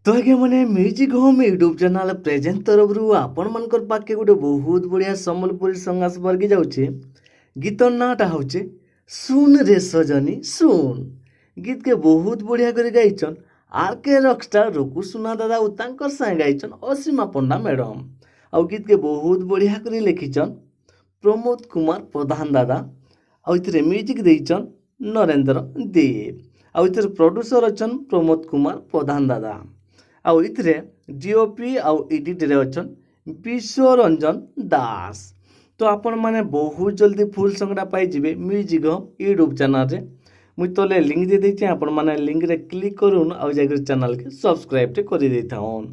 तो आज्ञा मैंने music home YouTube channel present तरफ आपण मानकर पाखे गोटे बहुत बढ़िया सम्बलपुरी सॉन्ग आसबार के जाऊे। गीत नाटा हूँ सुन रे सजनी सुन। गीत के बहुत बढ़िया कर गाइछन आर के रॉकस्टार रुकु सुना दादा और सागे गाइछन असीमा पंडा मैडम। आउ गीत के बहुत बढ़िया कर लिखिछन प्रमोद कुमार प्रधान दादा। आउ म्यूजिक देइछन नरेंद्र देव। आउ प्रोड्यूसर अच्छन प्रमोद कुमार प्रधान दादा। आउ इतरे डीओपी आउ एडिट रे अच्छन विश्वरंजन दास। तो आपण माने बहुत जल्दी फुल सॉन्गटा पाई जिवे म्यूजिक होम यूट्यूब चैनल रे। मुई तले लिंक दे देछि आपण माने लिंक रे क्लिक करूँ आउ जाकर चैनल के सब्सक्राइब टे करि देथाउन।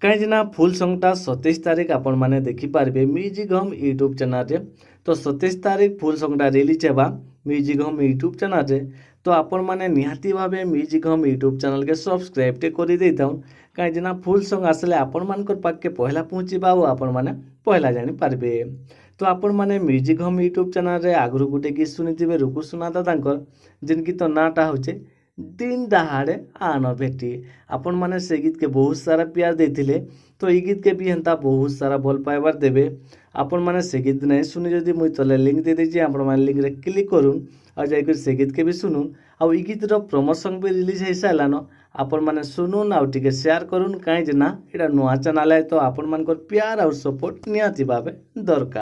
कहीं ना फुल सॉन्गटा 27 तारीख आपण माने देखि पारबे म्यूजिक होम यूट्यूब चैनल रे। तो 27 तारीख फुल सॉन्गटा रिलीज हेबा म्यूजिक होम यूट्यूब चैनल रे। तो आपण माने निहाती भावे म्यूजिक होम यूट्यूब चैनल के सब्सक्राइब टे करि देथाउन। कहीं ना फुल सॉन्ग आसले आपण मानकर पाखे पहला पहुँचवा और आपण माने पहला जानी पारबे। तो आपण माने म्यूजिक होम यूट्यूब चैनल रे आगु गोटे गीत शुनिथिबे रुकु सुना दादांकर जिन गीत नाटा होचे दिन दहाड़े आन भेटी। आपण माने से गीत के बहुत सारा प्यार देथिले। तो ये गीत के भी हेन्ता बहुत सारा भल पाइबार देबे। आपण माने से गीत नहीं सुनी जदि मुई तले लिंक दे देछि आपण माने लिंक रे क्लिक करूँ और जाकर से गीत के भी सुनुन। आउ ई गीत रो प्रोमो सॉन्ग भी रिलीज हो सारान आपण माने सुनुन आउ टिके शेयर करूँ कहीं ना एटा नुआ चैनल है। तो आपण मानकर प्यार और सपोर्ट निहाती भावे दरकार।